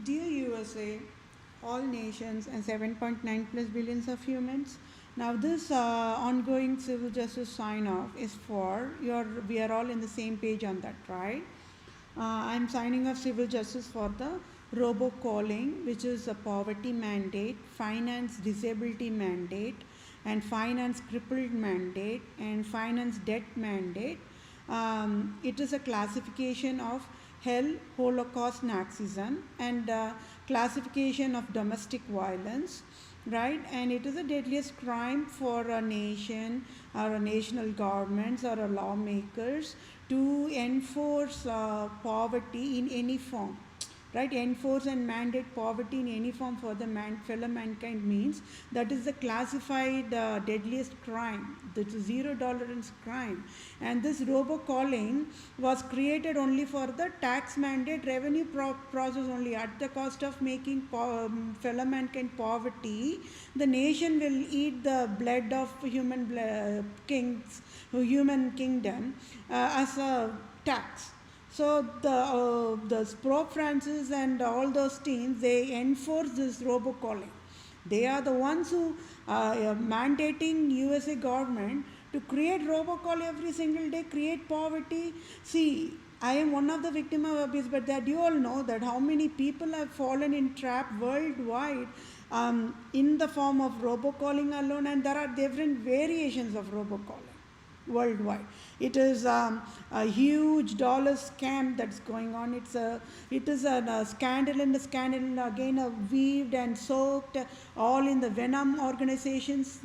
Dear USA, all nations, and 7.9 plus billions of humans. Now, this ongoing civil justice sign off is for we are all in the same page on that, right? I'm signing off civil justice for the robocalling, which is a poverty mandate, finance disability mandate, and finance crippled mandate, and finance debt mandate. It is a classification of hell, Holocaust, Nazism, and classification of domestic violence, right? And it is the deadliest crime for a nation or a national governments or a lawmakers to enforce poverty in any form, right? Enforce and mandate poverty in any form for the fellow mankind means that is the classified deadliest crime. That's a zero tolerance crime. And this robocalling was created only for the tax mandate revenue process only. At the cost of making fellow mankind poverty, the nation will eat the blood of human kings, human kingdom as a tax. So the Pope Francis and all those teams, they enforce this robocalling. They are the ones who are mandating USA government to create robocall every single day, create poverty. See, I am one of the victims of abuse, but that you all know that how many people have fallen in trap worldwide in the form of robocalling alone, and there are different variations of robocalling worldwide. It is a huge dollar scam that's going on. It is a scandal and a scandal again, weaved and soaked all in the Venom organizations,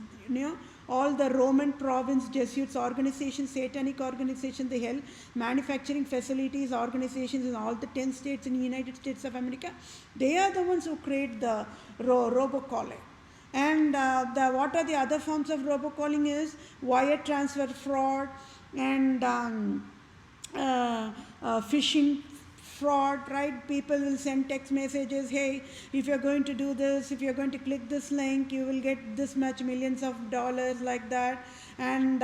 all the Roman province Jesuits organizations, satanic organizations, the hell manufacturing facilities organizations in all the 10 states in the United States of America. They are the ones who create the robocalling. And what are the other forms of robocalling is wire transfer fraud and phishing fraud, right? People will send text messages, hey, if you're going to do this, if you're going to click this link, you will get this much millions of dollars, like that. And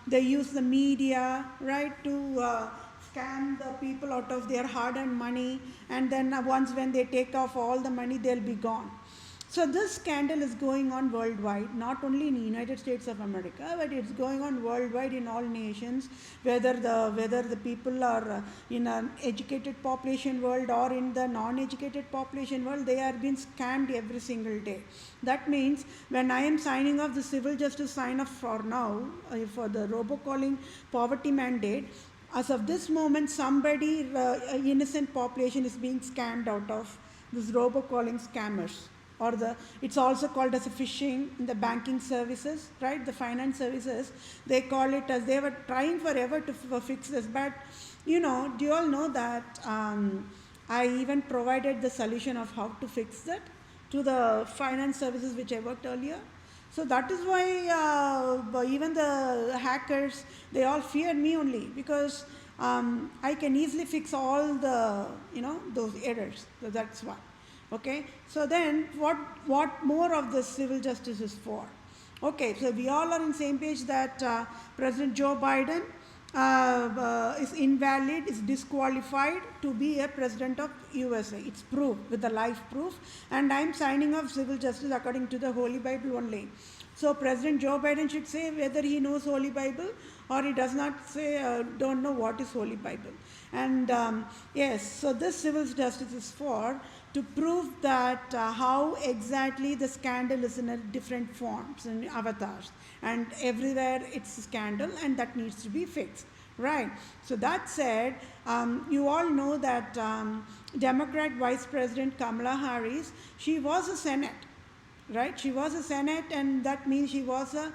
they use the media, right, to scam the people out of their hard-earned money. And then once when they take off all the money, they'll be gone. So this scandal is going on worldwide, not only in the United States of America, but it's going on worldwide in all nations, whether the people are in an educated population world or in the non-educated population world, they are being scammed every single day. That means when I am signing off the civil justice sign-off for now, for the robocalling poverty mandate, as of this moment, somebody, innocent population is being scammed out of this robocalling scammers. Or it's also called as a phishing in the banking services, right? The finance services, they call it as, they were trying forever to fix this. But, do you all know that I even provided the solution of how to fix that to the finance services which I worked earlier. So that is why even the hackers, they all fear me only, because I can easily fix all the, those errors. So that's why. Okay, so then what more of the civil justice is for? Okay, so we all are on the same page that President Joe Biden is invalid, is disqualified to be a president of USA. It's proved with the live proof, and I'm signing off civil justice according to the Holy Bible only. So President Joe Biden should say whether he knows Holy Bible or he does not say, don't know what is Holy Bible. And yes, so this civil justice is for to prove that how exactly the scandal is in a different forms and avatars, and everywhere it's a scandal, and that needs to be fixed, right? So that said, you all know that Democrat Vice President Kamala Harris, she was a Senate, right? She was a Senate, and that means she was a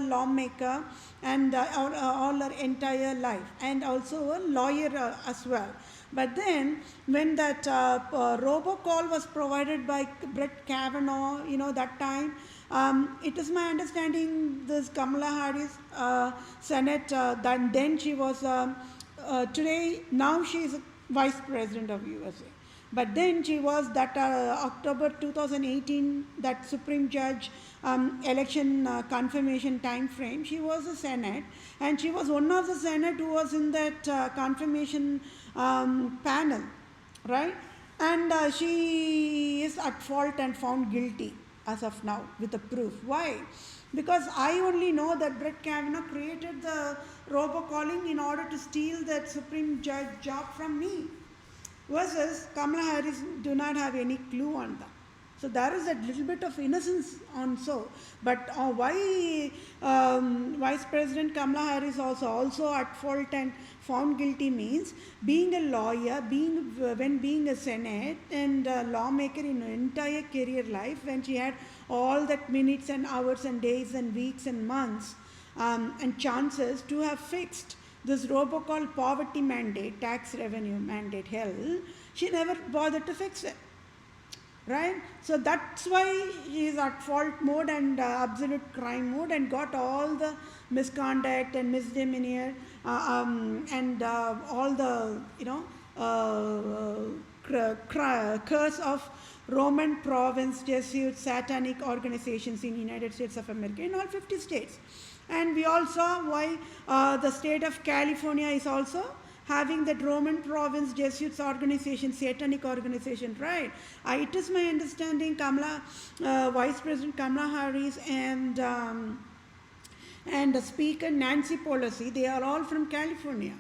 lawmaker, and all her entire life, and also a lawyer as well. But then, when that robocall was provided by Brett Kavanaugh, that time, it is my understanding this Kamala Harris, Senate, then she was, now she is Vice President of USA. But then she was that October 2018, that Supreme Judge election confirmation time frame, she was a Senate, and she was one of the Senate who was in that confirmation panel, right? And she is at fault and found guilty as of now with the proof. Why? Because I only know that Brett Kavanaugh created the robocalling in order to steal that Supreme Judge job from me, versus Kamala Harris do not have any clue on that. So there is a little bit of innocence on so. But why Vice President Kamala Harris also at fault and found guilty means being a lawyer, when being a Senate and a lawmaker in her entire career life, when she had all that minutes and hours and days and weeks and months and chances to have fixed this robocall poverty mandate, tax revenue mandate hell, she never bothered to fix it. Right? So that's why he is at fault mode and absolute crime mode, and got all the misconduct and misdemeanor and all the curse of Roman province Jesuit satanic organizations in United States of America, in all 50 states. And we all saw why the state of California is also having that Roman province Jesuits organization, satanic organization, right? It is my understanding Vice President Kamala Harris and the Speaker Nancy Pelosi, they are all from California.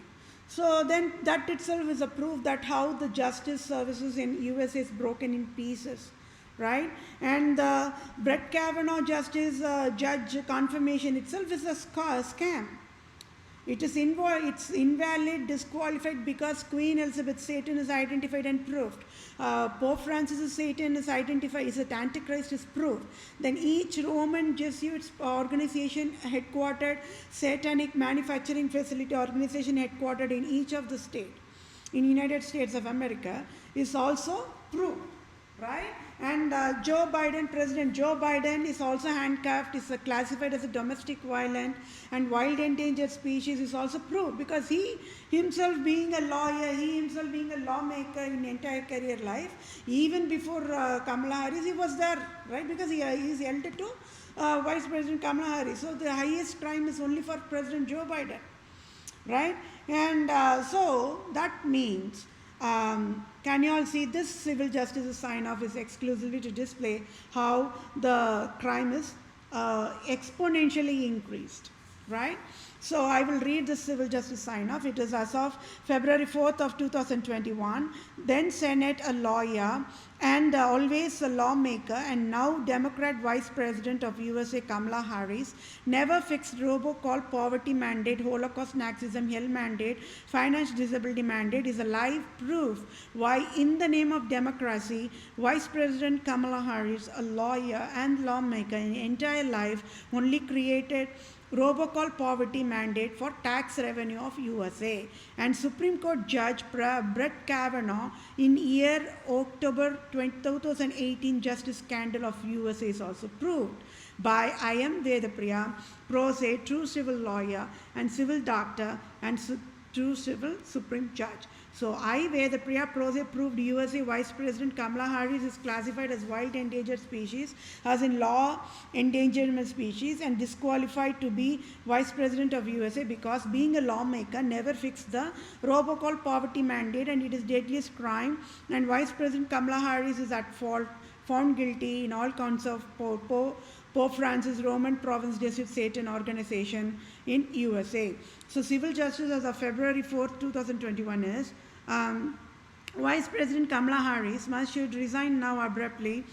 So then that itself is a proof that how the justice services in USA is broken in pieces. Right? And the Brett Kavanaugh judge confirmation itself is a scam. It's invalid, disqualified, because Queen Elizabeth's Satan is identified and proved. Pope Francis's Satan is identified, is that Antichrist is proved. Then each Roman Jesuit organization headquartered, satanic manufacturing facility organization headquartered in each of the states in United States of America is also proved. Right? And President Joe Biden is also handcuffed, is classified as a domestic violent and wild endangered species, is also proved, because he himself being a lawyer, he himself being a lawmaker in entire career life, even before Kamala Harris, he was there, right? Because he is elder to Vice President Kamala Harris. So the highest crime is only for President Joe Biden, right? And so that means, can you all see this civil justice sign off is exclusively to display how the crime is exponentially increased, right? So I will read the civil justice sign off. It is as of February 4th of 2021, then Senate a lawyer and always a lawmaker, and now Democrat Vice President of USA Kamala Harris, never fixed robocall poverty mandate, Holocaust Nazism hell mandate, financial disability mandate is a live proof why in the name of democracy, Vice President Kamala Harris, a lawyer and lawmaker in entire life, only created robocall poverty mandate for tax revenue of USA. And Supreme Court Judge Brett Kavanaugh in year October 2018 Justice Scandal of USA is also proved by I am Vedapriya, pro se, true civil lawyer and civil doctor and true civil Supreme Judge. So I, Vedapriya, pro se, proved USA Vice President Kamala Harris is classified as wild endangered species, as in law endangerment species, and disqualified to be Vice President of USA because being a lawmaker never fixed the robocall poverty mandate, and it is deadliest crime, and Vice President Kamala Harris is at fault, found guilty in all counts of Pope Francis Roman Province Jesuit Satan organization in USA. So civil justice as of February 4th, 2021 is Vice President Kamala Harris should resign now abruptly,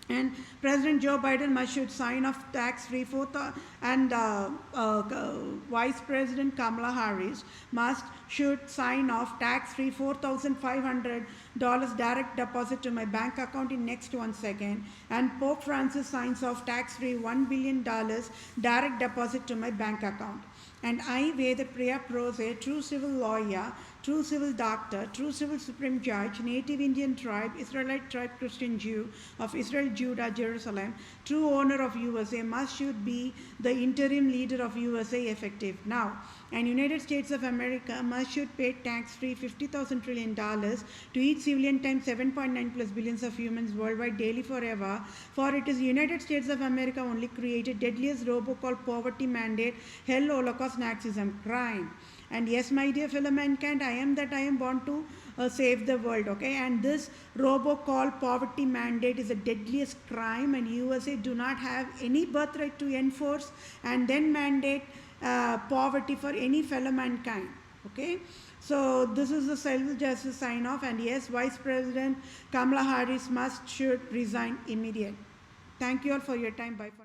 and President Joe Biden should sign off tax-free and Vice President Kamala Harris should sign off tax-free $4,500 direct deposit to my bank account in next 1 second, and Pope Francis signs off tax-free $1 billion direct deposit to my bank account. And I, Vedapriya, pro se, true civil lawyer, true civil doctor, true civil Supreme Judge, native Indian tribe, Israelite tribe, Christian Jew of Israel, Judah, Jerusalem, true owner of USA, should be the interim leader of USA effective now. And United States of America should pay tax-free $50,000 trillion to each civilian times 7.9 plus billions of humans worldwide daily forever, for it is United States of America only created deadliest robocall poverty mandate, hell, Holocaust, Nazism, crime. And yes, my dear fellow mankind, I am that I am born to save the world, okay? And this robocall poverty mandate is the deadliest crime, and USA do not have any birthright to enforce and then mandate poverty for any fellow mankind, okay? So this is the self-justice sign-off, and yes, Vice President Kamala Harris should resign immediately. Thank you all for your time. Bye for now.